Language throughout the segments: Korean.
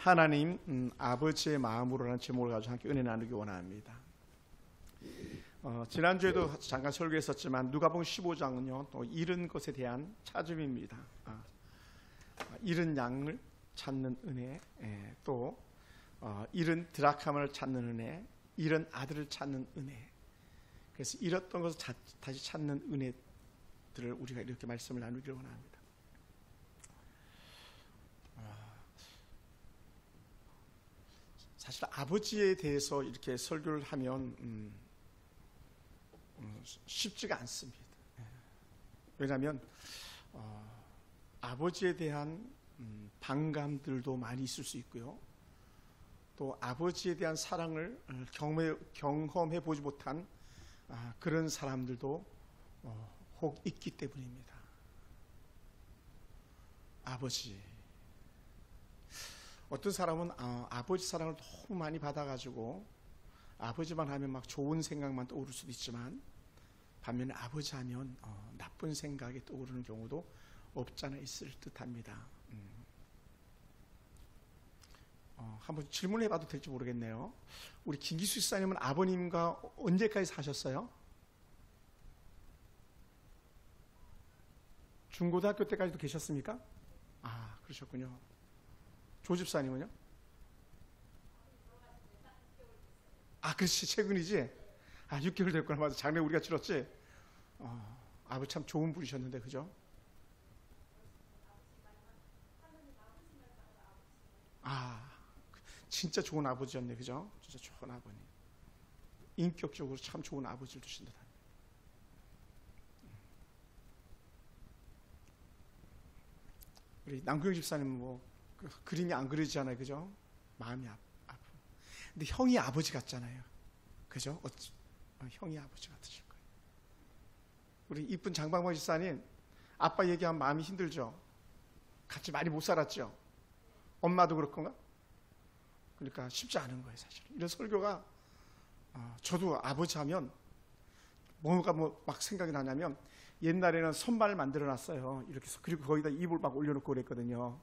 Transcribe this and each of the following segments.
하나님 아버지의 마음으로라는 제목을 가지고 함께 은혜 나누기 원합니다. 지난주에도 잠깐 설교했었지만 누가복음 15장은요 또 잃은 것에 대한 찾음입니다. 잃은 양을 찾는 은혜, 또 잃은 드라카마를 찾는 은혜, 잃은 아들을 찾는 은혜. 그래서 잃었던 것을 다시 찾는 은혜들을 우리가 이렇게 말씀을 나누기를 원합니다. 사실 아버지에 대해서 이렇게 설교를 하면 쉽지가 않습니다. 왜냐하면 아버지에 대한 반감들도 많이 있을 수 있고요. 또 아버지에 대한 사랑을 경험해 보지 못한 그런 사람들도 혹 있기 때문입니다. 아버지. 어떤 사람은 아버지 사랑을 너무 많이 받아가지고 아버지만 하면 막 좋은 생각만 떠오를 수도 있지만 반면에 아버지 하면 나쁜 생각이 떠오르는 경우도 없잖아 있을 듯합니다. 한번 질문해봐도 될지 모르겠네요. 우리 김기수 집사님은 아버님과 언제까지 사셨어요? 중고등학교 때까지도 계셨습니까? 그러셨군요. 조 집사님은요? 그렇지, 최근이지? 6개월 됐구나. 맞아. 작년에 우리가 치렀지? 아버지 참 좋은 분이셨는데, 그죠? 진짜 좋은 아버지였네, 그죠? 진짜 좋은 아버님. 인격적으로 참 좋은 아버지를 두신 듯한. 우리 남경 집사님은 그림이 안 그려지잖아요, 그죠? 마음이 아프. 근데 형이 아버지 같잖아요, 그죠? 형이 아버지 같으실 거예요. 우리 이쁜 장방모 집사님, 아빠 얘기하면 마음이 힘들죠? 같이 많이 못 살았죠? 엄마도 그렇건가? 그러니까 쉽지 않은 거예요, 사실. 이런 설교가, 저도 아버지 하면, 뭐가 막 생각이 나냐면, 옛날에는 선반을 만들어 놨어요. 이렇게 해서. 그리고 거기다 이불 막 올려놓고 그랬거든요.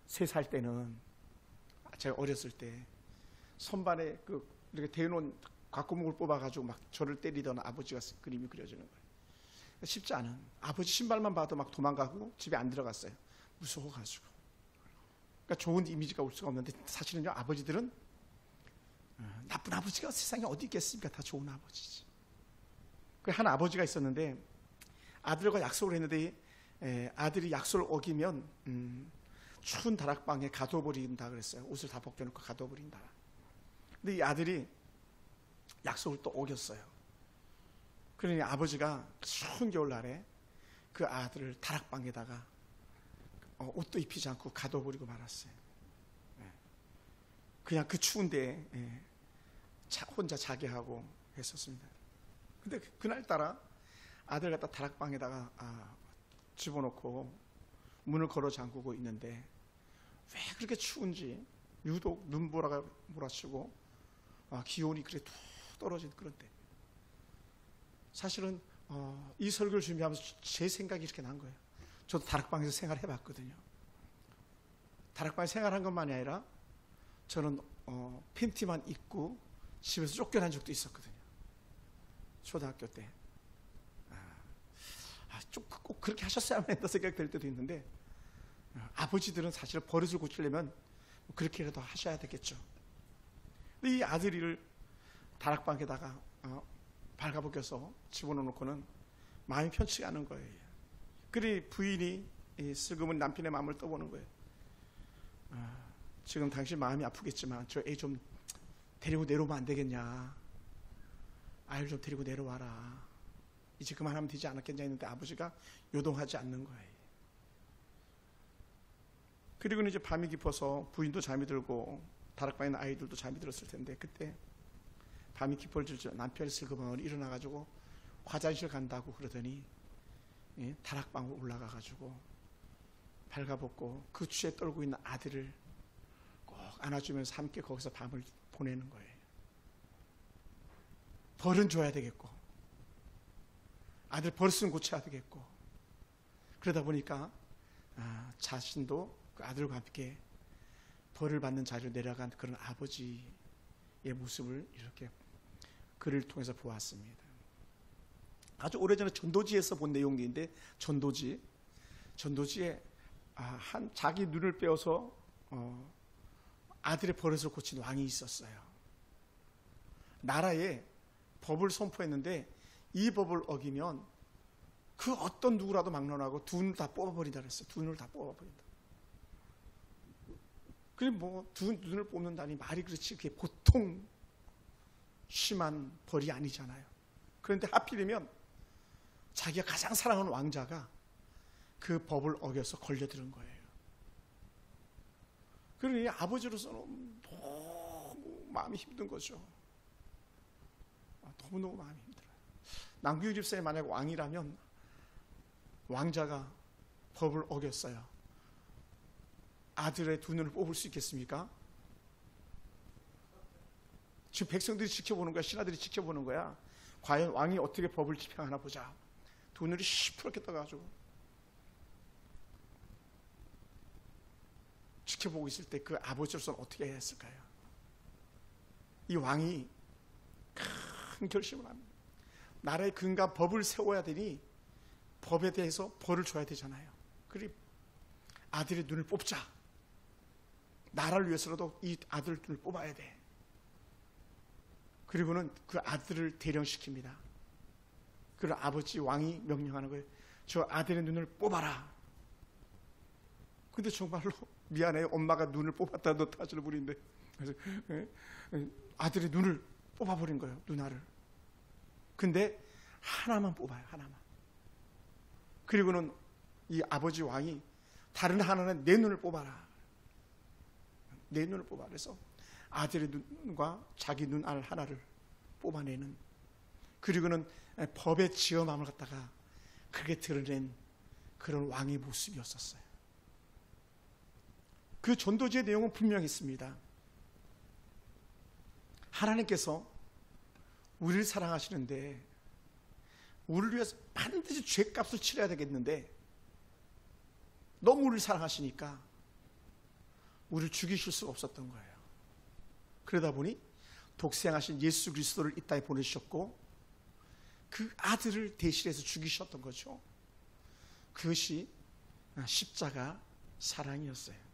3살 때는. 제가 어렸을 때. 선반에 이렇게 대놓은 곽구멍을 뽑아가지고 막 저를 때리던 아버지가 그림이 그려지는 거예요. 쉽지 않은. 아버지 신발만 봐도 막 도망가고 집에 안 들어갔어요. 무서워가지고. 그러니까 좋은 이미지가 올 수가 없는데 사실은요, 아버지들은 나쁜 아버지가 세상에 어디 있겠습니까? 다 좋은 아버지지. 한 아버지가 있었는데 아들과 약속을 했는데 아들이 약속을 어기면 추운 다락방에 가둬버린다 그랬어요. 옷을 다 벗겨놓고 가둬버린다. 근데 이 아들이 약속을 또 어겼어요. 그러니 아버지가 추운 겨울날에 그 아들을 다락방에다가 옷도 입히지 않고 가둬버리고 말았어요. 그냥 그 추운데 혼자 자게 하고 했었습니다. 근데 그날따라 아들 갖다 다락방에다가 집어넣고 문을 걸어 잠그고 있는데 왜 그렇게 추운지 유독 눈보라가 몰아치고 기온이 그래 툭 떨어진 그런 때. 사실은 이 설교를 준비하면서 제 생각이 이렇게 난 거예요. 저도 다락방에서 생활해봤거든요. 다락방에서 생활한 것만이 아니라 저는 팬티만 입고 집에서 쫓겨난 적도 있었거든요. 초등학교 때. 꼭 그렇게 하셨어야만 했다 생각이 들 때도 있는데 아버지들은 사실 버릇을 고치려면 그렇게라도 하셔야 되겠죠. 근데 이 아들이를 다락방에다가 발가벗겨서 집어넣고는 마음이 편치가 않은 거예요. 그리 부인이 슬그머니 남편의 마음을 떠보는 거예요. 지금 당신 마음이 아프겠지만 저 애 좀 데리고 내려오면 안 되겠냐. 아이를 좀 데리고 내려와라. 이제 그만하면 되지 않았겠냐 했는데 아버지가 요동하지 않는 거예요. 그리고 이제 밤이 깊어서 부인도 잠이 들고 다락방에 있는 아이들도 잠이 들었을 텐데 그때 밤이 깊어질 남편이 슬그머니 일어나가지고 화장실 간다고 그러더니 다락방으로 올라가가지고 발가벗고 그 추위에 떨고 있는 아들을 꼭 안아주면서 함께 거기서 밤을 보내는 거예요. 벌은 줘야 되겠고 아들 버릇은 고쳐야 되겠고 그러다 보니까 자신도 그 아들과 함께 벌을 받는 자리로 내려간 그런 아버지의 모습을 이렇게 글을 통해서 보았습니다. 아주 오래전에 전도지에서 본 내용인데, 전도지에 자기 눈을 빼어서 아들의 버릇을 고친 왕이 있었어요. 나라에 법을 선포했는데 이 법을 어기면 그 어떤 누구라도 막론하고 두 눈을 다 뽑아버린다 그랬어요. 두 눈을 다 뽑아버린다. 그래 두 눈을 뽑는다니 말이 그렇지 그게 보통 심한 벌이 아니잖아요. 그런데 하필이면 자기가 가장 사랑하는 왕자가 그 법을 어겨서 걸려드는 거예요. 그러니 아버지로서는 너무 마음이 힘든 거죠. 너무너무 마음이 힘들어요. 남규 집사님 만약 왕이라면 왕자가 법을 어겼어요. 아들의 두 눈을 뽑을 수 있겠습니까? 지금 백성들이 지켜보는 거야. 신하들이 지켜보는 거야. 과연 왕이 어떻게 법을 집행하나 보자. 두 눈이 시퍼렇게 떠가지고 지켜보고 있을 때 그 아버지로서는 어떻게 해야 했을까요? 이 왕이 큰 결심을 합니다. 나라의 근간 법을 세워야 되니 법에 대해서 벌을 줘야 되잖아요. 그리고 아들의 눈을 뽑자. 나라를 위해서라도 이 아들 눈을 뽑아야 돼. 그리고는 그 아들을 대령시킵니다. 그리고 아버지 왕이 명령하는 거예요. 저 아들의 눈을 뽑아라. 근데 정말로 미안해요. 엄마가 눈을 뽑았다 너 탓을 부린데. 그래서 아들의 눈을 뽑아버린 거예요. 누나를. 근데 하나만 뽑아요. 하나만. 그리고는 이 아버지 왕이 다른 하나는 내 눈을 뽑아라. 내 눈을 뽑아. 그래서 아들의 눈과 자기 눈알 하나를 뽑아내는, 그리고는 법의 지엄함을 갖다가 크게 드러낸 그런 왕의 모습이었었어요. 그 전도지의 내용은 분명했습니다. 하나님께서 우리를 사랑하시는데 우리를 위해서 반드시 죄값을 치러야 되겠는데 너무 우리를 사랑하시니까 우리를 죽이실 수가 없었던 거예요. 그러다 보니 독생하신 예수 그리스도를 이 땅에 보내주셨고 그 아들을 대신해서 죽이셨던 거죠. 그것이 십자가 사랑이었어요.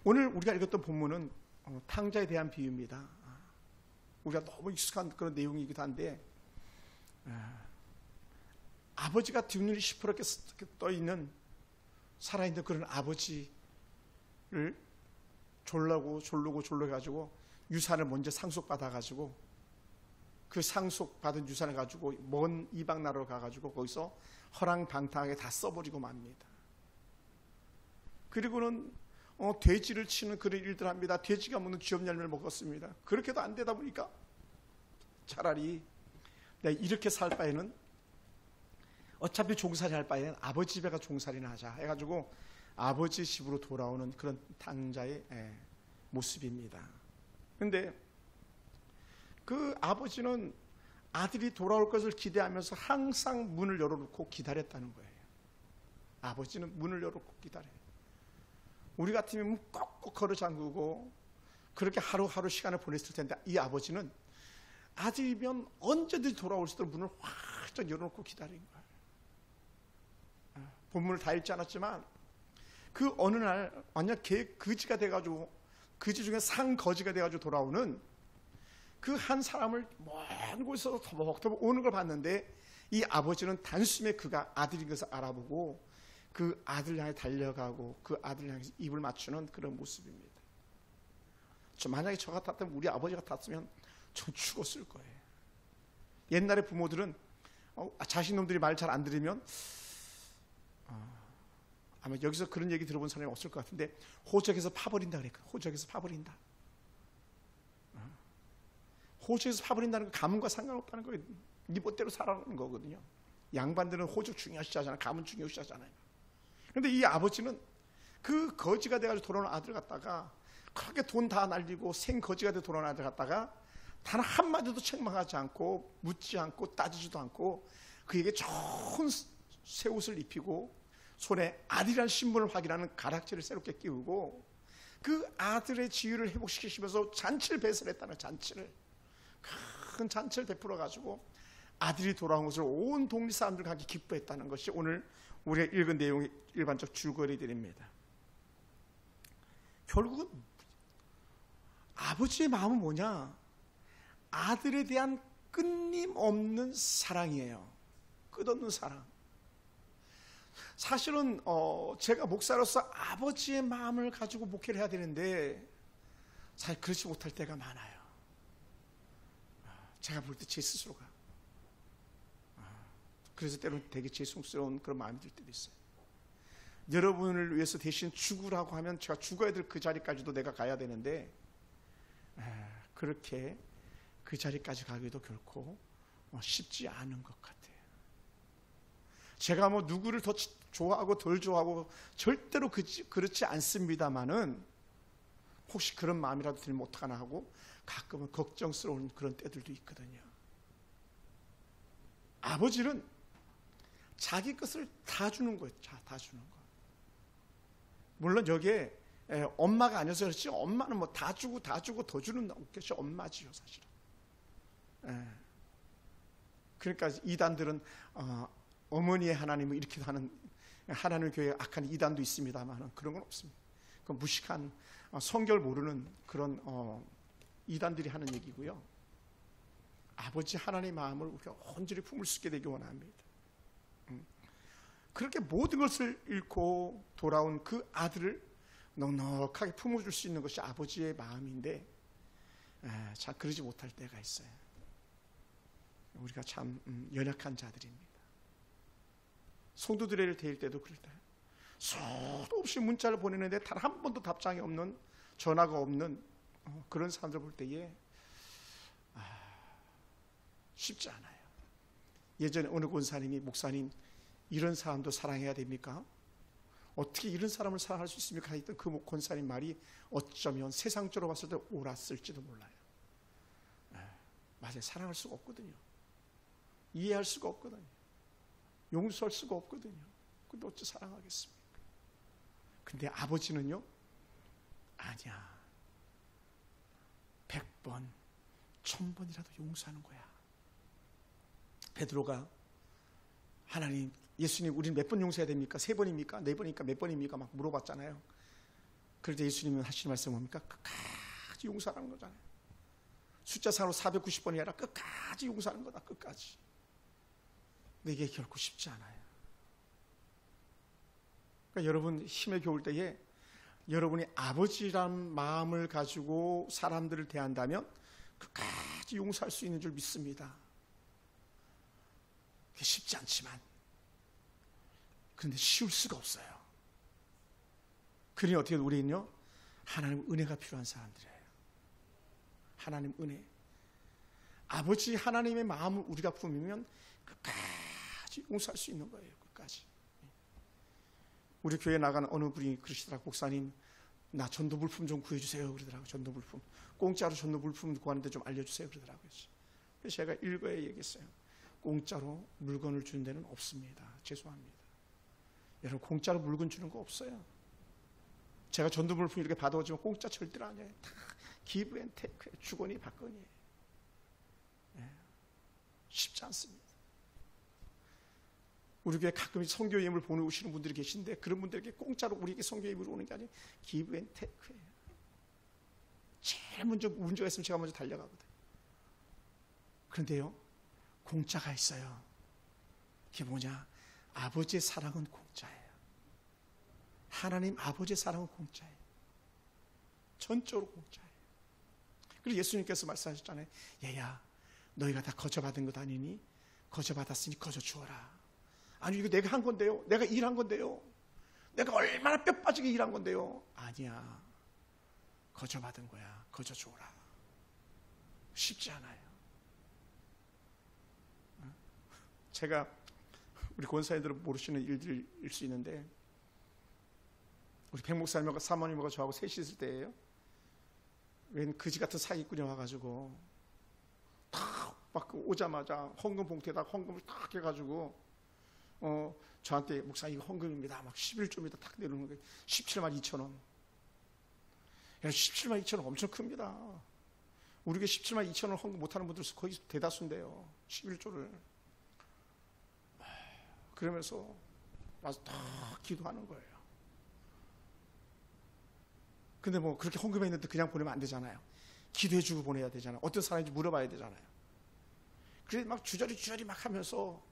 오늘 우리가 읽었던 본문은 탕자에 대한 비유입니다. 우리가 너무 익숙한 그런 내용이기도 한데 아버지가 뒷눈이 시퍼렇게 떠있는 살아있는 그런 아버지를 졸라고 가지고 유산을 먼저 상속받아 가지고 그 상속받은 유산을 가지고 먼 이방 나라로 가가지고 거기서 허랑방탕하게 다 써버리고 맙니다. 그리고는 돼지를 치는 그런 일들 합니다. 돼지가 먹는 쥐업 열매를 먹었습니다. 그렇게도 안 되다 보니까 차라리 내가 이렇게 살 바에는 어차피 종살이 할 바에는 아버지 집에 가 종살이나 하자 해가지고 아버지 집으로 돌아오는 그런 탕자의 모습입니다. 그런데 그 아버지는 아들이 돌아올 것을 기대하면서 항상 문을 열어놓고 기다렸다는 거예요. 아버지는 문을 열어놓고 기다려요. 우리 같으면 꼭꼭 걸어 잠그고 그렇게 하루하루 시간을 보냈을 텐데 이 아버지는 아들이면 언제든지 돌아올 수 있도록 문을 활짝 열어놓고 기다린 거예요. 본문을 다 읽지 않았지만 그 어느 날 완전 거지가 돼가지고 거지 중에 상거지가 돼가지고 돌아오는 그 한 사람을 먼 곳에서 터벅터벅 오는 걸 봤는데 이 아버지는 단숨에 그가 아들인 것을 알아보고 그 아들 향해 달려가고 그 아들 향해 입을 맞추는 그런 모습입니다. 만약에 저 같았다면 우리 아버지 같았으면 좀 죽었을 거예요. 옛날에 부모들은 자식 놈들이 말 잘 안 들으면 아마 여기서 그런 얘기 들어본 사람이 없을 것 같은데 호적에서 파버린다 그랬거든요. 호적에서 파버린다. 호적에서 파버린다는 건 가문과 상관없다는 거예요. 네 멋대로 살아가는 거거든요. 양반들은 호적 중요시 하잖아요. 가문 중요시 하잖아요. 그런데 이 아버지는 그 거지가 돼가지고 돌아오는 아들 갖다가 그렇게 돈 다 날리고 생거지가 돼서 돌아오는 아들 갖다가 단 한마디도 책망하지 않고 묻지 않고 따지지도 않고 그에게 좋은 새 옷을 입히고 손에 아들이라는 신분을 확인하는 가락지를 새롭게 끼우고 그 아들의 지위를 회복시키시면서 잔치를 배설했다는 잔치를 큰 잔치를 베풀어 가지고 아들이 돌아온 것을 온 동리 사람들과 함께 기뻐했다는 것이 오늘 우리가 읽은 내용의 일반적 줄거리들입니다. 결국은 아버지의 마음은 뭐냐? 아들에 대한 끊임없는 사랑이에요. 끝없는 사랑. 사실은 제가 목사로서 아버지의 마음을 가지고 목회를 해야 되는데 사실 그렇지 못할 때가 많아요. 제가 볼 때 제 스스로가. 그래서 때로는 되게 죄송스러운 그런 마음이 들 때도 있어요. 여러분을 위해서 대신 죽으라고 하면 제가 죽어야 될 그 자리까지도 내가 가야 되는데 그렇게 그 자리까지 가기도 결코 쉽지 않은 것 같아요. 제가 뭐 누구를 더 좋아하고 덜 좋아하고 절대로 그렇지 않습니다만은 혹시 그런 마음이라도 들면 어떡하나 하고 가끔은 걱정스러운 그런 때들도 있거든요. 아버지는 자기 것을 다 주는 거예요. 다 주는 거. 물론 여기에 엄마가 아니어서 그렇지 엄마는 뭐 다 주고 더 주는 것이 엄마지요 사실은. 그러니까 이단들은 어머니의 하나님을 이렇게 하는 하나님 교회 악한 이단도 있습니다만 그런 건 없습니다. 그 무식한 성경을 모르는 그런 이단들이 하는 얘기고요. 아버지 하나님의 마음을 우리가 온전히 품을 수 있게 되기 원합니다. 그렇게 모든 것을 잃고 돌아온 그 아들을 넉넉하게 품어줄 수 있는 것이 아버지의 마음인데 참 그러지 못할 때가 있어요. 우리가 참 연약한 자들입니다. 성도들을 데일 때도 그럴 때 수도 없이 문자를 보내는데 단 한 번도 답장이 없는 전화가 없는 그런 사람들 볼 때에 쉽지 않아요. 예전에 어느 권사님이 목사님 이런 사람도 사랑해야 됩니까? 어떻게 이런 사람을 사랑할 수 있습니까? 했던 그 권사님 말이 어쩌면 세상적으로 봤을 때 옳았을지도 몰라요. 맞아요. 사랑할 수가 없거든요. 이해할 수가 없거든요. 용서할 수가 없거든요. 근데 어찌 사랑하겠습니까? 근데 아버지는요? 아니야. 100번, 1000번이라도 용서하는 거야. 베드로가 하나님, 예수님 우리는 몇 번 용서해야 됩니까? 3번입니까? 4번입니까? 몇 번입니까? 막 물어봤잖아요. 그럴 때 예수님은 하시는 말씀 뭡니까? 끝까지 용서하는 거잖아요. 숫자상으로 490번이 아니라 끝까지 용서하는 거다. 끝까지. 근데 이게 결코 쉽지 않아요. 그러니까 여러분 힘에 겨울 때에 여러분이 아버지란 마음을 가지고 사람들을 대한다면 끝까지 용서할 수 있는 줄 믿습니다. 그게 쉽지 않지만 그런데 쉬울 수가 없어요. 그러니 어떻게 우리는요? 하나님 은혜가 필요한 사람들이에요. 하나님 은혜. 아버지 하나님의 마음을 우리가 품으면 끝까지 용서할 수 있는 거예요. 끝까지. 우리 교회 나가는 어느 분이 그러시더라고요. 목사님 나 전도물품 좀 구해주세요. 그러더라고요. 전도물품. 공짜로 전도물품 구하는데 좀 알려주세요. 그러더라고요. 그래서 제가 일거에 얘기했어요. 공짜로 물건을 주는 데는 없습니다. 죄송합니다. 여러분 공짜로 물건 주는 거 없어요. 제가 전도물품 이렇게 받아오지만 공짜 절대로 아니에요. 다 기브 앤 테이크, 주거니 받거니예요. 쉽지 않습니다. 우리 교회 가끔 선교 예물 보내오시는 분들이 계신데 그런 분들에게 공짜로 우리에게 선교 예물이 오는 게 아니라 기브 앤 테이크예요. 제일 먼저 문제가 있으면 제가 먼저 달려가거든요. 그런데요, 공짜가 있어요. 그게 뭐냐? 아버지의 사랑은 공짜예요. 하나님 아버지의 사랑은 공짜예요. 전적으로 공짜예요. 그리고 예수님께서 말씀하셨잖아요. 얘야, 너희가 다 거저받은 것 아니니? 거저받았으니 거저 주어라. 아니 이거 내가 한 건데요. 내가 일한 건데요. 내가 얼마나 뼈 빠지게 일한 건데요. 아니야. 거저받은 거야. 거저 주어라. 쉽지 않아요. 제가 우리 권사님들은 모르시는 일들일 수 있는데 우리 백 목사님하고 사모님하고 저하고 셋이 있을 때예요. 웬 그지 같은 사기꾼이 와가지고 탁 막 오자마자 헌금 봉투에다 헌금을 탁 해가지고 저한테 목사님 이거 헌금입니다. 막 11조입니다. 탁 내놓는 거예요. 17만 2천 원. 17만 2천 원 엄청 큽니다. 우리가 17만 2천 원 헌금 못하는 분들 거의 대다수인데요. 11조를. 그러면서 와서 다 기도하는 거예요. 근데 뭐 그렇게 헌금했는데 그냥 보내면 안 되잖아요. 기도해주고 보내야 되잖아요. 어떤 사람인지 물어봐야 되잖아요. 그래서 막 주저리 막 하면서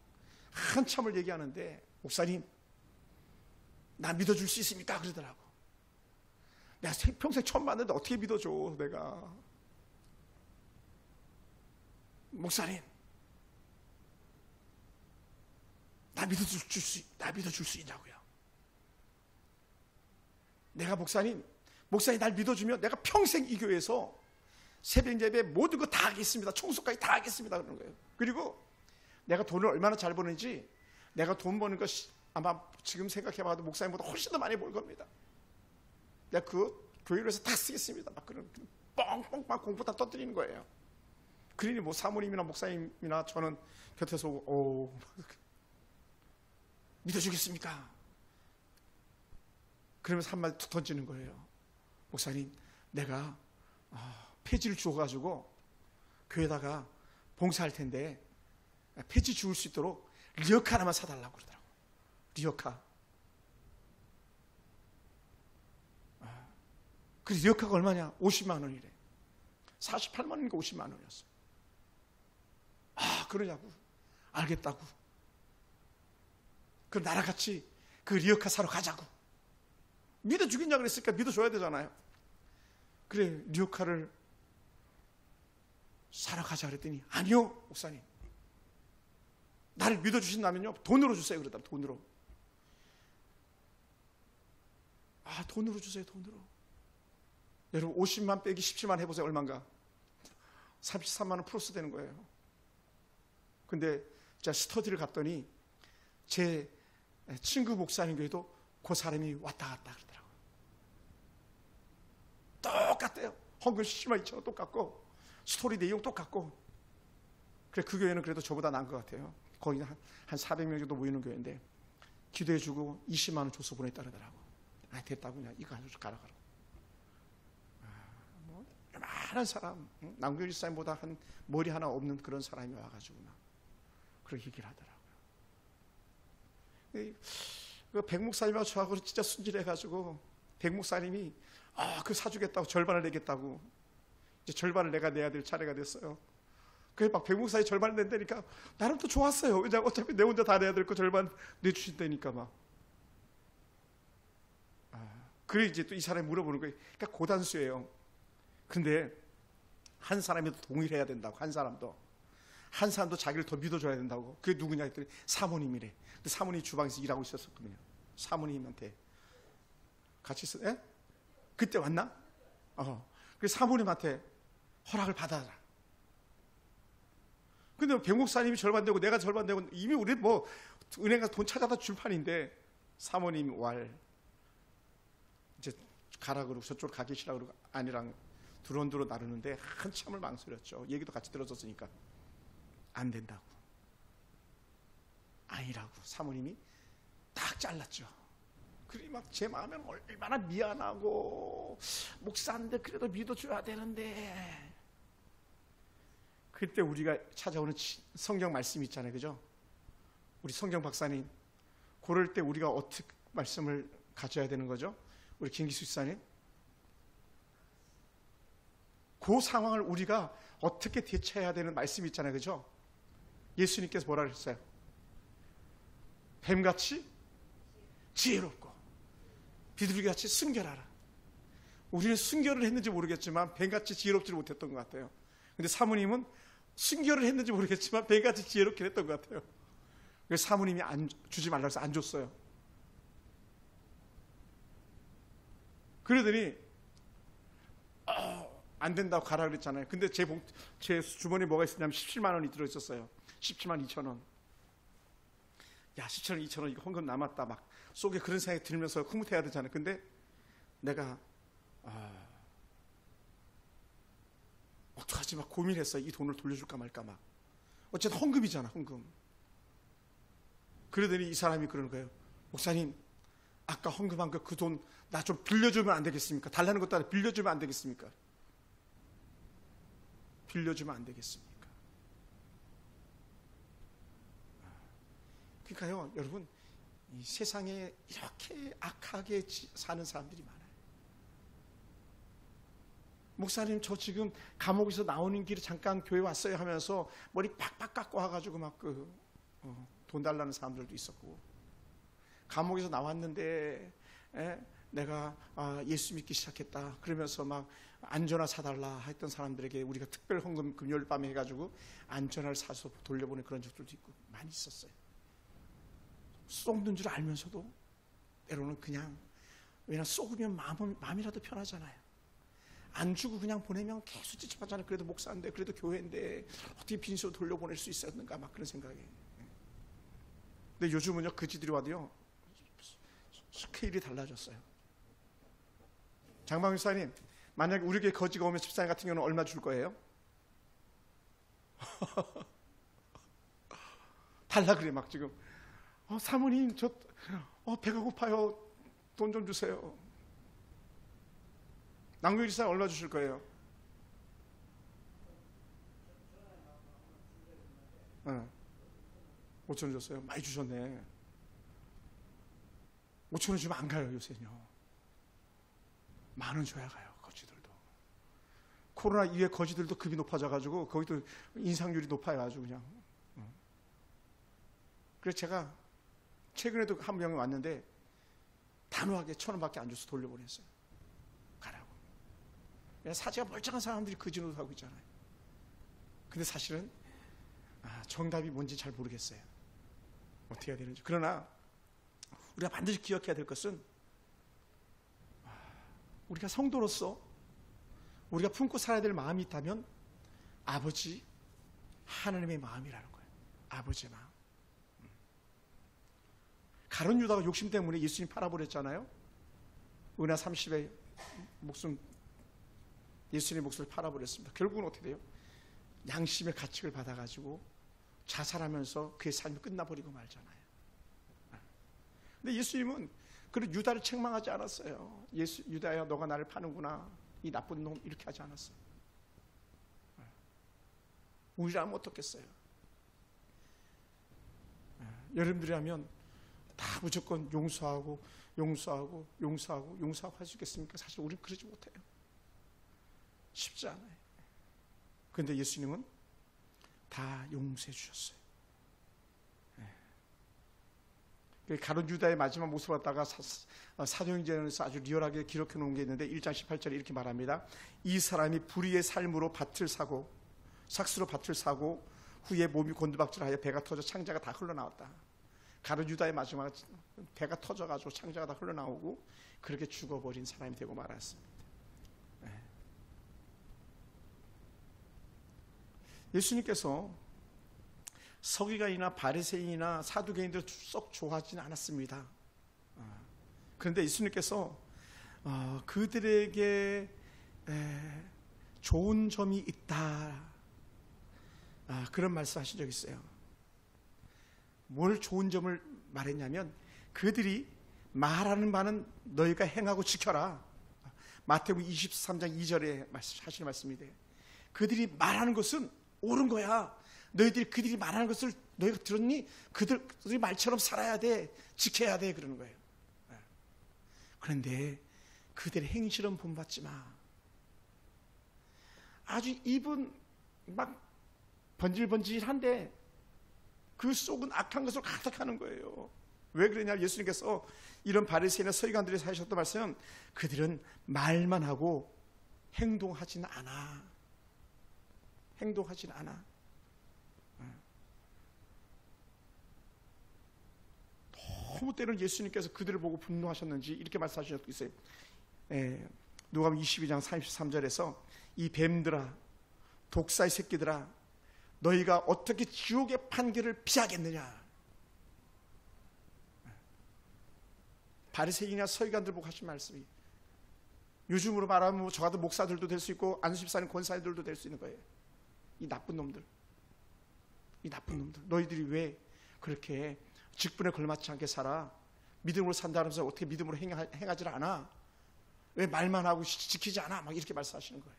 한참을 얘기하는데 목사님 나 믿어줄 수 있습니까? 그러더라고. 내가 평생 처음 봤는데 어떻게 믿어줘 내가. 목사님 나 믿어줄 수 있냐고요. 내가 목사님 날 믿어주면 내가 평생 이 교회에서 새벽 예배 모든 거 다 하겠습니다. 청소까지 다 하겠습니다. 그러는 거예요. 그리고 내가 돈을 얼마나 잘 버는지 내가 돈 버는 거 아마 지금 생각해봐도 목사님보다 훨씬 더 많이 벌 겁니다. 내가 그 교회로 해서 다 쓰겠습니다. 막 그런 뻥뻥 막 공부 다 떠드리는 거예요. 그러니 뭐 사모님이나 목사님이나 저는 곁에서 믿어주겠습니까? 그러면서 한마디 툭 던지는 거예요. 목사님 내가 폐지를 주워가지고 교회에다가 봉사할 텐데 폐지 주울 수 있도록 리어카 하나만 사달라고 그러더라고요. 리어카. 그 리어카가 얼마냐? 50만 원이래. 48만 원인가 50만 원이었어. 그러냐고. 알겠다고. 그럼 나랑 같이 그 리어카 사러 가자고. 믿어주겠냐 그랬으니까 믿어줘야 되잖아요. 그래 리어카를 사러 가자 그랬더니 아니요 목사님 나를 믿어주신다면요 돈으로 주세요 그러더라고요. 돈으로. 돈으로 주세요. 돈으로. 여러분 50만 빼기 17만 해보세요. 얼마인가. 33만 원 플러스 되는 거예요. 근데 제가 스터디를 갔더니 제 친구 목사님 교회도 그 사람이 왔다 갔다 그러더라고요. 똑같대요. 헌금 10만 2천 원 똑같고 스토리 내용 똑같고. 그래 그 교회는 그래도 저보다 나은 것 같아요. 거의 한 400명 정도 모이는 교회인데 기도해주고 20만 원 줘서 보냈다 그러더라고. 됐다고 그냥 이거 가지고 가라. 뭐 많은 사람 남규 집사님보다 한 머리 하나 없는 그런 사람이 와가지고 막 그렇게 얘기를 하더라고요. 그 백 목사님하고 저하고 진짜 순진해가지고 백 목사님이 그 사주겠다고 절반을 내겠다고. 이제 절반을 내가 내야 될 차례가 됐어요. 그래 막 백 목사님이 절반을 낸다니까 나는 또 좋았어요. 왜냐면 어차피 내 혼자 다 내야 될 거 절반 내주신다니까 막. 그래 이제 또 이 사람이 물어보는 거예요. 그러니까 고단수예요. 근데 한 사람이 더 동의를 해야 된다고. 한 사람도 자기를 더 믿어줘야 된다고. 그게 누구냐 했더니 사모님이래. 근데 사모님이 주방에서 일하고 있었거든요. 사모님한테 같이 있어. 예? 그때 왔나? 그래서 사모님한테 허락을 받아라. 근데 백 목사님이 절반 되고 내가 절반 되고 이미 우리 뭐 은행 가서 돈 찾아다 줄 판인데 사모님이 이제 가라 그러고 저쪽으로 가기 싫어 그러고 아니랑 두런두런 나르는데 한참을 망설였죠. 얘기도 같이 들어줬으니까 안 된다고. 아니라고 사모님이 딱 잘랐죠. 그리 막 제 마음에 얼마나 미안하고 목사인데 그래도 믿어줘야 되는데. 그때 우리가 찾아오는 성경 말씀이 있잖아요. 그죠? 우리 성경 박사님 그럴 때 우리가 어떻게 말씀을 가져야 되는 거죠? 우리 김기수 집사님 그 상황을 우리가 어떻게 대처해야 되는 말씀이 있잖아요. 그죠? 예수님께서 뭐라 그랬어요? 뱀같이 지혜롭고 비둘기같이 순결하라. 우리는 순결을 했는지 모르겠지만 뱀같이 지혜롭지를 못했던 것 같아요. 근데 사모님은 순결을 했는지 모르겠지만 뱀같이 지혜롭게 했던 것 같아요. 그래서 사모님이 주지 말라고 해서 안 줬어요. 그러더니 안 된다고 가라 그랬잖아요. 근데 제 주머니에 뭐가 있었냐면 17만 원이 들어있었어요. 17만 2천 원. 야 17만 2천 원 이거 헌금 남았다 막 속에 그런 생각이 들면서 흐뭇해야 되잖아요. 근데 내가 어떡하지 막 고민했어요. 이 돈을 돌려줄까 말까 막. 어쨌든 헌금이잖아. 헌금. 그러더니 이 사람이 그러는 거예요. 목사님, 아까 헌금한 그 돈 나 좀 빌려주면 안 되겠습니까? 달라는 것도 아니라 빌려주면 안 되겠습니까? 빌려주면 안 되겠습니까? 그러니까요, 여러분, 이 세상에 이렇게 악하게 사는 사람들이 많아요. 목사님, 저 지금 감옥에서 나오는 길에 잠깐 교회 왔어요 하면서 머리 팍팍 깎고 와가지고 막 돈 달라는 사람들도 있었고, 감옥에서 나왔는데 내가 예수 믿기 시작했다 그러면서 막 안전화 사달라 했던 사람들에게 우리가 특별 헌금 금요일 밤에 해가지고 안전화를 사서 돌려보낸 그런 적들도 있고 많이 있었어요. 쏘는 줄 알면서도 때로는 그냥, 왜냐면 쏘면 마음이라도 편하잖아요. 안 주고 그냥 보내면 계속 찝찝하잖아요. 그래도 목사인데, 그래도 교회인데 어떻게 빈소로 돌려보낼 수 있었는가 막 그런 생각이. 근데 요즘은요, 그지들이 와도요 스케일이 달라졌어요. 장방일 사님, 만약에 우리 교회 거지가 오면 집사님 같은 경우는 얼마 줄 거예요? 달라 그래 막 지금. 사모님, 저 배가 고파요. 돈 좀 주세요. 남궁일 집사님 얼마 주실 거예요? 5,000원 줬어요. 많이 주셨네. 5,000원 주면 안 가요 요새는요. 10,000원 줘야 가요. 거지들도. 코로나 이후에 거지들도 급이 높아져가지고 거기도 인상률이 높아요. 아주 그냥. 그래서 제가 최근에도 한 명이 왔는데 단호하게 1,000원밖에 안 줘서 돌려보냈어요. 가라고. 사지가 멀쩡한 사람들이 그 진으로 하고 있잖아요. 근데 사실은 정답이 뭔지 잘 모르겠어요. 어떻게 해야 되는지. 그러나 우리가 반드시 기억해야 될 것은, 우리가 성도로서 우리가 품고 살아야 될 마음이 있다면 아버지 하나님의 마음이라는 거예요. 아버지의 마음. 가룟 유다가 욕심 때문에 예수님 팔아버렸잖아요. 은하 30에 예수님의 목숨을 팔아버렸습니다. 결국은 어떻게 돼요? 양심의 가책을 받아가지고 자살하면서 그의 삶이 끝나버리고 말잖아요. 근데 예수님은 그런 유다를 책망하지 않았어요. 유다야, 너가 나를 파는구나, 이 나쁜 놈, 이렇게 하지 않았어요. 우리라면 어떻겠어요? 여러분들이라면 다 무조건 용서하고 할 수 있겠습니까? 사실 우리는 그러지 못해요. 쉽지 않아요. 그런데 예수님은 다 용서해 주셨어요. 가룟 유다의 마지막 모습을 갖다가 사도행전에서 아주 리얼하게 기록해 놓은 게 있는데 1장 18절에 이렇게 말합니다. 이 사람이 불의의 삶으로 삭수로 밭을 사고 후에 몸이 곤두박질하여 배가 터져 창자가 다 흘러나왔다. 가룟 유다의 마지막 배가 터져가지고 창자가 다 흘러나오고 그렇게 죽어버린 사람이 되고 말았습니다. 예수님께서 서기관이나 바리새인이나 사두개인들 썩 좋아하지는 않았습니다. 그런데 예수님께서 그들에게 좋은 점이 있다, 그런 말씀하신 적이 있어요. 뭘 좋은 점을 말했냐면, 그들이 말하는 바는 너희가 행하고 지켜라. 마태복음 23장 2절에 하시는 말씀인데, 그들이 말하는 것은 옳은 거야. 너희들이 그들이 말하는 것을 너희가 들었니? 그들이 말처럼 살아야 돼, 지켜야 돼, 그러는 거예요. 그런데 그들의 행실은 본받지 마. 아주 입은 막 번질번질한데 그 속은 악한 것으로 가득하는 거예요. 왜 그러냐? 예수님께서 이런 바리새인이나 서기관들이 하셨던 말씀은, 그들은 말만 하고 행동하지는 않아. 너무 때로는 예수님께서 그들을 보고 분노하셨는지 이렇게 말씀하신 적도 있어요. 누가복음 22장 33절에서 이 뱀들아, 독사의 새끼들아, 너희가 어떻게 지옥의 판결을 피하겠느냐. 바리새인이나 서기관들 보고 하신 말씀이, 요즘으로 말하면 저 같은 목사들도 될 수 있고 안수집사님 권사들도 될 수 있는 거예요. 이 나쁜 놈들, 너희들이 왜 그렇게 직분에 걸맞지 않게 살아. 믿음으로 산다면서 어떻게 믿음으로 행하지 않아? 왜 말만 하고 지키지 않아? 막 이렇게 말씀하시는 거예요.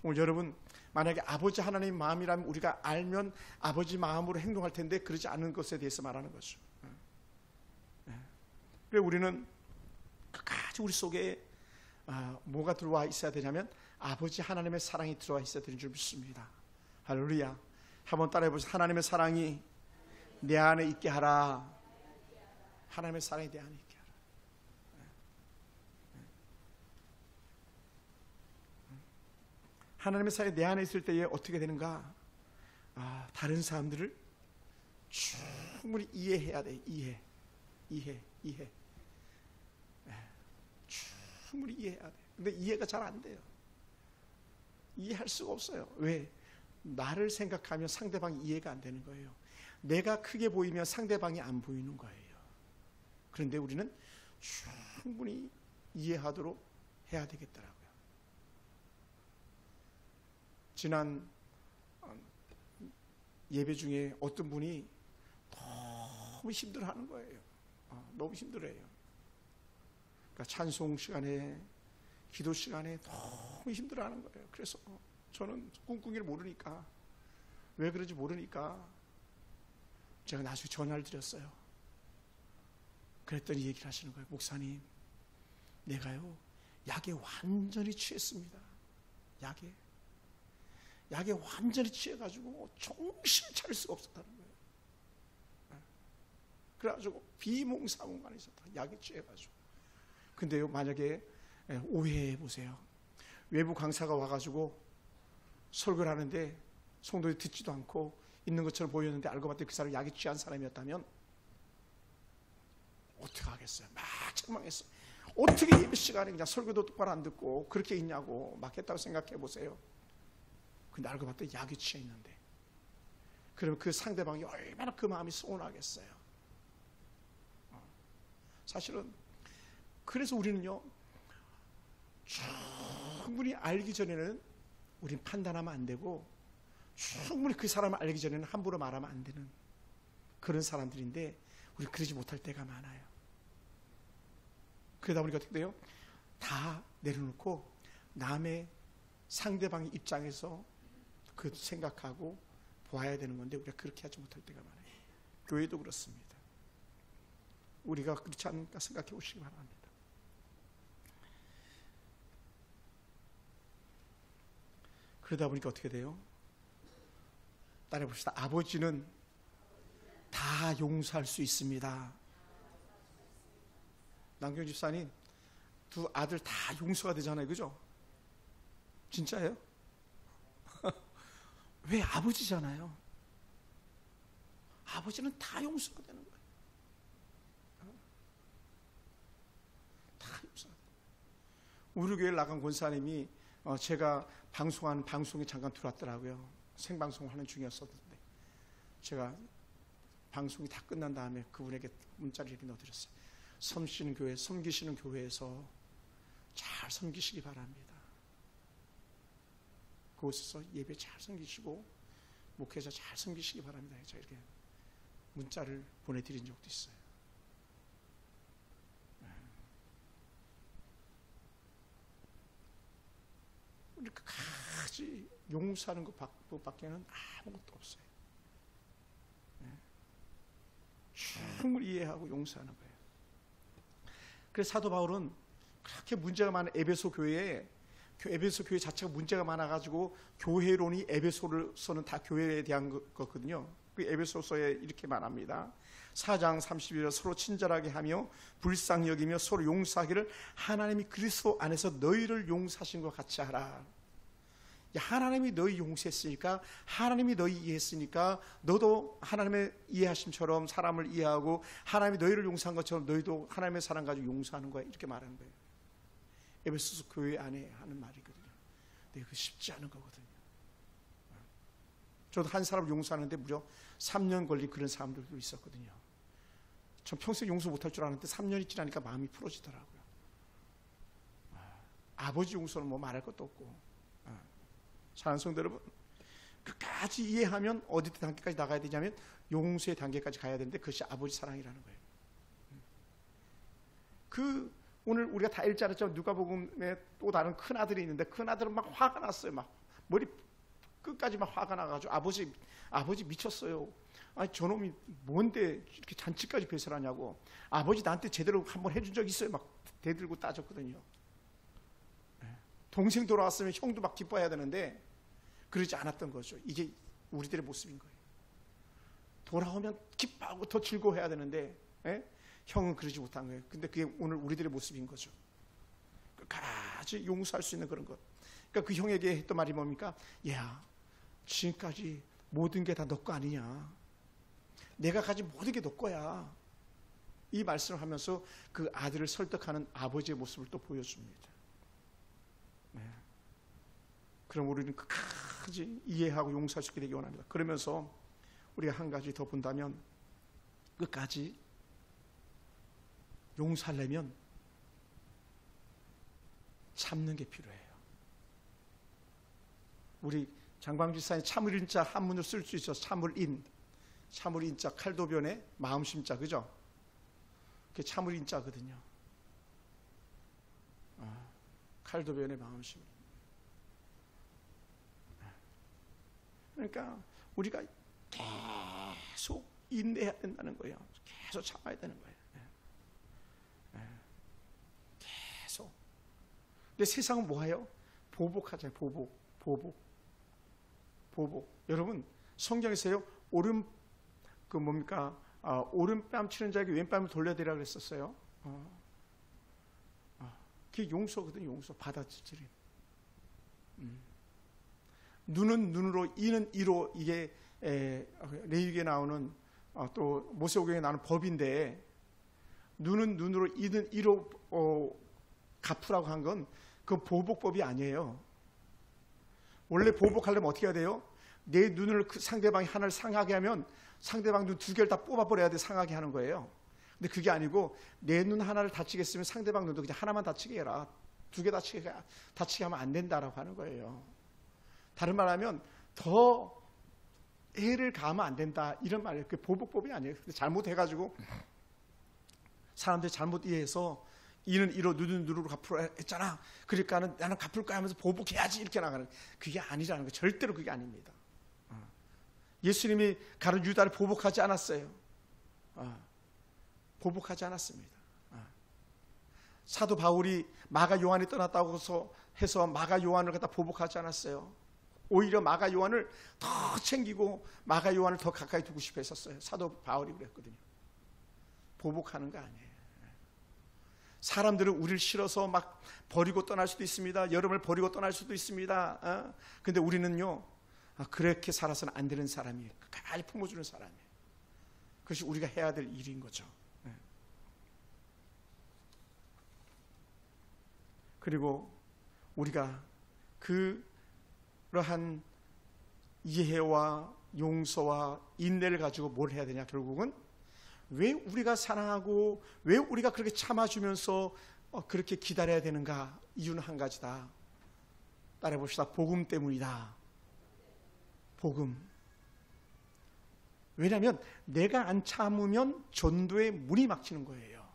오늘 여러분, 만약에 아버지 하나님의 마음이라면 우리가 알면 아버지 마음으로 행동할 텐데 그러지 않은 것에 대해서 말하는 거죠. 그래서 우리는 끝까지 우리 속에 뭐가 들어와 있어야 되냐면 아버지 하나님의 사랑이 들어와 있어야 되는 줄 믿습니다. 할렐루야. 한번 따라해 보세요. 하나님의 사랑이 내 안에 있게 하라. 하나님의 사랑이 내 안에 있게 하라. 하나님의 사랑이 내 안에 있을 때에 어떻게 되는가? 다른 사람들을 충분히 이해해야 돼. 이해. 충분히 이해해야 돼. 근데 이해가 잘 안 돼요. 이해할 수가 없어요. 왜? 나를 생각하면 상대방이 이해가 안 되는 거예요. 내가 크게 보이면 상대방이 안 보이는 거예요. 그런데 우리는 충분히 이해하도록 해야 되겠더라고요. 지난 예배 중에 어떤 분이 너무 힘들어하는 거예요. 너무 힘들어해요. 그러니까 찬송 시간에, 기도 시간에 너무 힘들어하는 거예요. 그래서 저는 꿍꿍이를 모르니까, 왜 그런지 모르니까 제가 나중에 전화를 드렸어요. 그랬더니 얘기를 하시는 거예요. 목사님, 내가요 약에 완전히 취했습니다. 약에 완전히 취해가지고 정신 차릴 수가 없었다는 거예요. 그래가지고 비몽사몽간에 있었다. 약에 취해가지고. 근데요, 만약에 오해해 보세요. 외부 강사가 와가지고 설교를 하는데 성도들이 듣지도 않고 있는 것처럼 보였는데 알고 봤더니 그 사람이 약에 취한 사람이었다면 어떻게 하겠어요? 막 책망했어요. 어떻게 예배 시간에 그냥 설교도 똑바로 안 듣고 그렇게 있냐고 막 했다고 생각해 보세요. 근데 알고 봤더니 약에 취해 있는데, 그러면 그 상대방이 얼마나 그 마음이 서운하겠어요. 사실은 그래서 우리는요, 충분히 알기 전에는 우린 판단하면 안 되고, 충분히 그 사람을 알기 전에는 함부로 말하면 안 되는 그런 사람들인데, 우리 그러지 못할 때가 많아요. 그러다 보니까 어떻게 돼요? 다 내려놓고 남의 상대방의 입장에서 그 생각하고 보아야 되는 건데, 우리가 그렇게 하지 못할 때가 많아요. 교회도 그렇습니다. 우리가 그렇지 않을까 생각해 보시기 바랍니다. 그러다 보니까 어떻게 돼요? 따라해 봅시다. 아버지는 다 용서할 수 있습니다. 남경 집사님, 두 아들 다 용서가 되잖아요. 그죠? 진짜예요? 왜? 아버지잖아요. 아버지는 다 용서가 되는 거예요. 다 용서가 돼요. 우리 교회 나간 권사님이 제가 방송하는 방송에 잠깐 들어왔더라고요. 생방송 하는 중이었었는데, 제가 방송이 다 끝난 다음에 그분에게 문자를 이렇게 넣어드렸어요. 섬기시는 교회에서 잘 섬기시기 바랍니다. 그곳에서 예배 잘 섬기시고 목회자 잘 섬기시기 바랍니다. 제가 이렇게 문자를 보내드린 적도 있어요. 우리 끝까지 용서하는 것밖에는 아무것도 없어요. 충분히 이해하고 용서하는 거예요. 그래서 사도 바울은 그렇게 문제가 많은 에베소 교회 자체가 문제가 많아가지고 교회론이 에베소서는 다 교회에 대한 거거든요. 그 에베소서에 이렇게 말합니다. 4장 31절 서로 친절하게 하며 불쌍히 여기며 서로 용서하기를 하나님이 그리스도 안에서 너희를 용서하신 것 같이 하라. 하나님이 너희 용서했으니까, 하나님이 너희 이해했으니까 너도 하나님의 이해하심처럼 사람을 이해하고 하나님이 너희를 용서한 것처럼 너희도 하나님의 사랑 가지고 용서하는 거야. 이렇게 말하는 거예요. 에베소서 교회 안에 하는 말이거든요. 근데 그거 쉽지 않은 거거든요. 저도 한 사람을 용서하는데 무려 3년 걸린 그런 사람들도 있었거든요. 전 평생 용서 못할 줄 알았는데 3년이 지나니까 마음이 풀어지더라고요. 아버지 용서는 뭐 말할 것도 없고. 사랑하는 성도 여러분, 끝까지 이해하면 어디 단계까지 나가야 되냐면 용서의 단계까지 가야 되는데 그것이 아버지 사랑이라는 거예요. 오늘 우리가 다 읽지 않았지만 누가복음에 또 다른 큰 아들이 있는데 큰 아들은 막 화가 났어요. 막 머리 끝까지 막 화가 나가지고 아버지 미쳤어요. 아니 저놈이 뭔데 이렇게 잔치까지 배설하냐고. 아버지 나한테 제대로 한번 해준 적 있어요. 막 대들고 따졌거든요. 동생 돌아왔으면 형도 막 기뻐해야 되는데 그러지 않았던 거죠. 이게 우리들의 모습인 거예요. 돌아오면 기뻐하고 더 즐거워해야 되는데 형은 그러지 못한 거예요. 근데 그게 오늘 우리들의 모습인 거죠. 끝까지 용서할 수 있는 그런 것. 그러니까 그 형에게 했던 말이 뭡니까? 야, 지금까지 모든 게 다 너 거 아니냐. 내가 가진 모든 게 너 거야. 이 말씀을 하면서 그 아들을 설득하는 아버지의 모습을 또 보여줍니다. 그럼 우리는 끝까지 이해하고 용서할 수 있게 되기 원합니다. 그러면서 우리가 한 가지 더 본다면 끝까지 용서하려면 참는 게 필요해요. 우리 장광주 지사님 참을인자 한문을 쓸 수 있어서 참을인자 칼도변의 마음심자, 그죠? 그게 참을인자거든요. 칼도변의 마음심. 그러니까 우리가 계속 인내해야 된다는 거예요. 계속 참아야 되는 거예요. 계속. 근데 세상은 뭐예요? 보복하잖아요. 보복. 여러분 성경에서요 오른뺨 치는 자에게 왼뺨을 돌려드리라 그랬었어요. 그게 용서거든요. 용서, 받아들임. 눈은 눈으로, 이는 이로, 이게 레위기에 나오는 또 모세오경에 나오는 법인데, 눈은 눈으로, 이는 이로 갚으라고 한 건 그 보복법이 아니에요. 원래 보복하려면 어떻게 해야 돼요? 내 눈을 그 상대방이 하나를 상하게 하면 상대방 눈 두 개를 다 뽑아버려야 돼. 상하게 하는 거예요. 근데 그게 아니고 내 눈 하나를 다치게 했으면 상대방 눈도 그냥 하나만 다치게 해라. 두 개 다치게 하면 안 된다라고 하는 거예요. 다른 말하면 더 해를 가하면 안 된다 이런 말이에요. 그게 보복법이 아니에요. 근데 잘못해가지고 사람들이 잘못 이해해서 이는 이로 눈은 눈으로 갚으라 했잖아. 그러니까 나는 갚을 거야 하면서 보복해야지 이렇게 나가는, 그게 아니라는 거예요. 절대로 그게 아닙니다. 예수님이 가룟 유다를 보복하지 않았어요. 보복하지 않았습니다. 사도 바울이 마가 요한이 떠났다고 해서 마가 요한을 갖다 보복하지 않았어요. 오히려 마가 요한을 더 챙기고 마가 요한을 더 가까이 두고 싶어 했었어요. 사도 바울이 그랬거든요. 보복하는 거 아니에요. 사람들은 우리를 싫어서 막 버리고 떠날 수도 있습니다. 여러분을 버리고 떠날 수도 있습니다. 근데 우리는요, 그렇게 살아서는 안 되는 사람이에요. 끝까지 품어주는 사람이에요. 그것이 우리가 해야 될 일인 거죠. 그리고 우리가 그러한 이해와 용서와 인내를 가지고 뭘 해야 되냐, 결국은 왜 우리가 사랑하고 왜 우리가 그렇게 참아주면서 그렇게 기다려야 되는가? 이유는 한 가지다. 따라해 봅시다. 복음 때문이다. 복음. 왜냐하면 내가 안 참으면 전도의 문이 막히는 거예요.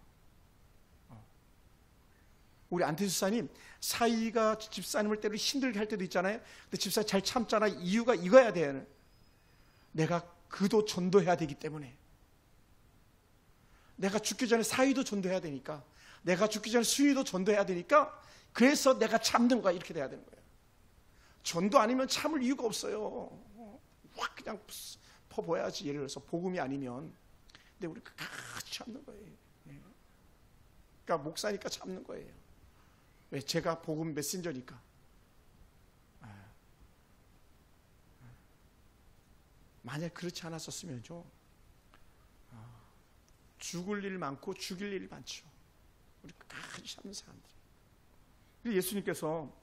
우리 안태수 집사님, 사이가 집사님을 때로 힘들게 할 때도 있잖아요. 근데 집사님 잘 참잖아. 이유가 이거야 돼요. 내가 그도 전도해야 되기 때문에. 내가 죽기 전에 사위도 전도해야 되니까, 내가 죽기 전에 수위도 전도해야 되니까, 그래서 내가 참는 거야. 이렇게 돼야 되는 거예요. 전도 아니면 참을 이유가 없어요. 확 그냥 퍼보야지. 예를 들어서 복음이 아니면. 근데 우리 같이 참는 거예요. 그러니까 목사니까 참는 거예요. 왜? 제가 복음 메신저니까. 만약 그렇지 않았었으면요, 죽을 일 많고 죽일 일 많죠. 우리 끝까지 참는 사람들이. 예수님께서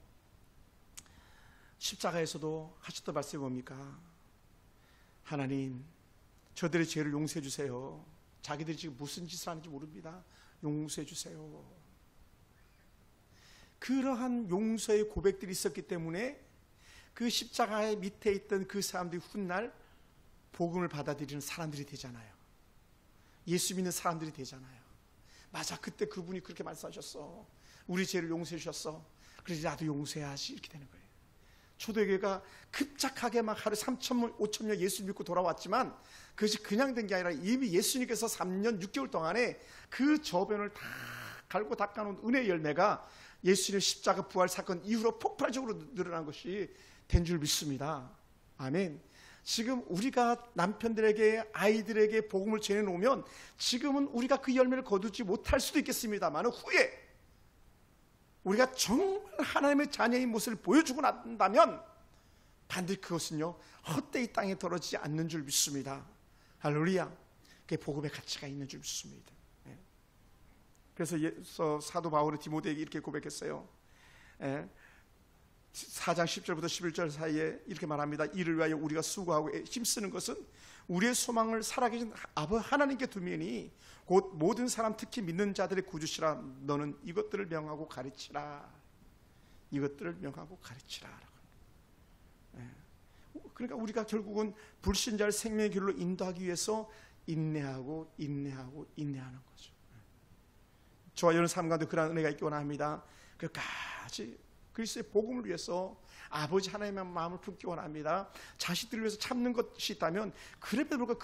십자가에서도 하셨던 말씀이 뭡니까? 하나님, 저들의 죄를 용서해 주세요. 자기들이 지금 무슨 짓을 하는지 모릅니다. 용서해 주세요. 그러한 용서의 고백들이 있었기 때문에 그 십자가의 밑에 있던 그 사람들이 훗날 복음을 받아들이는 사람들이 되잖아요. 예수 믿는 사람들이 되잖아요. 맞아, 그때 그분이 그렇게 말씀하셨어. 우리 죄를 용서해 주셨어. 그래서 나도 용서해야지. 이렇게 되는 거예요. 초대교회가 급작하게 막 하루 3,000명, 5,000명 예수 믿고 돌아왔지만 그것이 그냥 된 게 아니라 이미 예수님께서 3년 6개월 동안에 그 저변을 다 갈고 닦아놓은 은혜의 열매가 예수님의 십자가 부활 사건 이후로 폭발적으로 늘어난 것이 된 줄 믿습니다. 아멘. 지금 우리가 남편들에게 아이들에게 복음을 전해놓으면 지금은 우리가 그 열매를 거두지 못할 수도 있겠습니다만 후에 우리가 정말 하나님의 자녀의 모습을 보여주고 난다면 반드시 그것은요 헛되이 땅에 떨어지지 않는 줄 믿습니다. 할렐루야. 그게 복음의 가치가 있는 줄 믿습니다. 그래서 사도 바울이 디모데에게 이렇게 고백했어요. 4장 10절부터 11절 사이에 이렇게 말합니다. 이를 위하여 우리가 수고하고 힘쓰는 것은 우리의 소망을 살아계신 하나님께 두면이 곧 모든 사람 특히 믿는 자들의 구주시라. 너는 이것들을 명하고 가르치라. 이것들을 명하고 가르치라. 그러니까 우리가 결국은 불신자를 생명의 길로 인도하기 위해서 인내하고 인내하는 거죠. 저와 여러분 삶 가운데 그러한 은혜가 있기 원합니다. 끝까지 그리스도의 복음을 위해서 아버지 하나님의 마음을 품기 원합니다. 자식들을 위해서 참는 것이 있다면 그래도 불구하고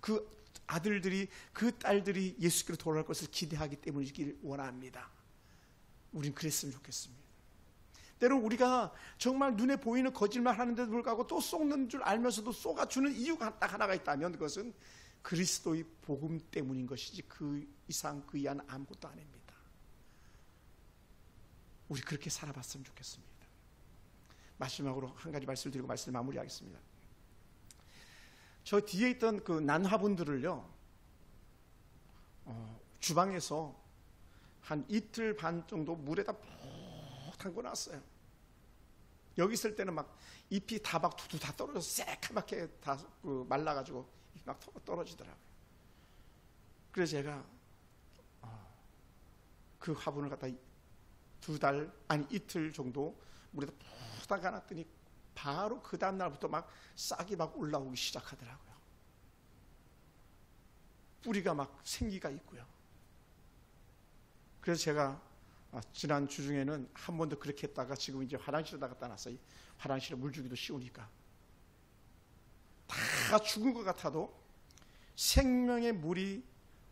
그 아들들이 그 딸들이 예수께로 돌아올 것을 기대하기 때문이길 원합니다. 우린 그랬으면 좋겠습니다. 때로 우리가 정말 눈에 보이는 거짓말 하는데도 불구하고 또 속는 줄 알면서도 쏘아주는 이유가 딱 하나가 있다면 그것은 그리스도의 복음 때문인 것이지 그 이상 그 이하는 아무것도 아닙니다. 우리 그렇게 살아봤으면 좋겠습니다. 마지막으로 한 가지 말씀을 드리고 말씀을 마무리하겠습니다. 저 뒤에 있던 그 난화분들을요 주방에서 한 이틀 반 정도 물에다 푹 담궈놨어요. 여기 있을 때는 막 잎이 다 막 두두 다 떨어져서 새카맣게 다 말라가지고 막 떨어지더라고요. 그래서 제가 그 화분을 갖다 이틀 정도 물에다 푹 담가놨더니 바로 그 다음 날부터 막 싹이 막 올라오기 시작하더라고요. 뿌리가 막 생기가 있고요. 그래서 제가 지난 주 중에는 한 번도 그렇게 했다가 지금 이제 화장실에다 갖다 놨어요. 화장실에 물 주기도 쉬우니까. 다 죽은 것 같아도 생명의 물이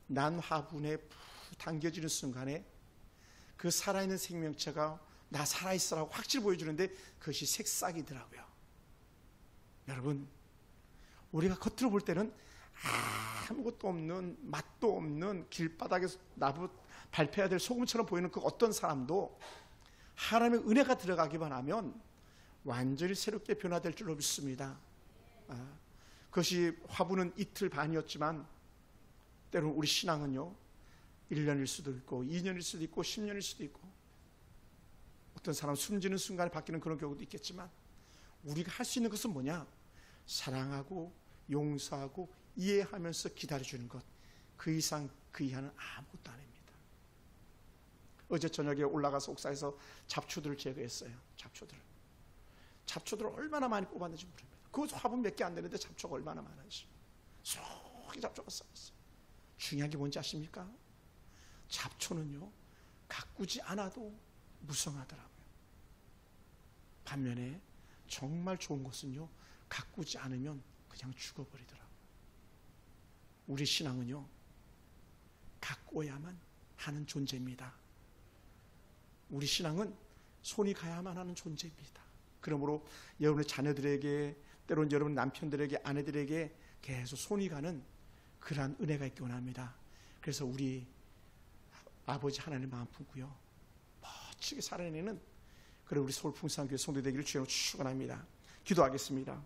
난 화분에 푹 담겨지는 순간에 그 살아있는 생명체가 나 살아있으라고 확실히 보여주는데 그것이 새싹이더라고요. 여러분, 우리가 겉으로 볼 때는 아무것도 없는, 맛도 없는 길바닥에서 나부 밟혀야 될 소금처럼 보이는 그 어떤 사람도 하나님의 은혜가 들어가기만 하면 완전히 새롭게 변화될 줄로 믿습니다. 그것이 화분은 이틀 반이었지만 때로는 우리 신앙은요 1년일 수도 있고 2년일 수도 있고 10년일 수도 있고 어떤 사람은 숨지는 순간에 바뀌는 그런 경우도 있겠지만 우리가 할 수 있는 것은 뭐냐? 사랑하고 용서하고 이해하면서 기다려주는 것. 그 이상 그 이하는 아무것도 아닙니다. 어제 저녁에 올라가서 옥상에서 잡초들을 제거했어요. 잡초들을 얼마나 많이 뽑았는지 모릅니다. 그 화분 몇 개 안 되는데 잡초가 얼마나 많은지. 수록이 잡초가 쌓였어요. 중요한 게 뭔지 아십니까? 잡초는요 가꾸지 않아도 무성하더라고요. 반면에 정말 좋은 것은요 가꾸지 않으면 그냥 죽어버리더라고요. 우리 신앙은요 가꾸어야만 하는 존재입니다. 우리 신앙은 손이 가야만 하는 존재입니다. 그러므로 여러분의 자녀들에게 때로는 여러분 남편들에게 아내들에게 계속 손이 가는 그러한 은혜가 있기 원합니다. 그래서 우리 아버지 하나님 마음 품고요 멋지게 살아내는 그런 우리 서울 풍성교회 성도 되기를 주님으로 축원합니다. 기도하겠습니다.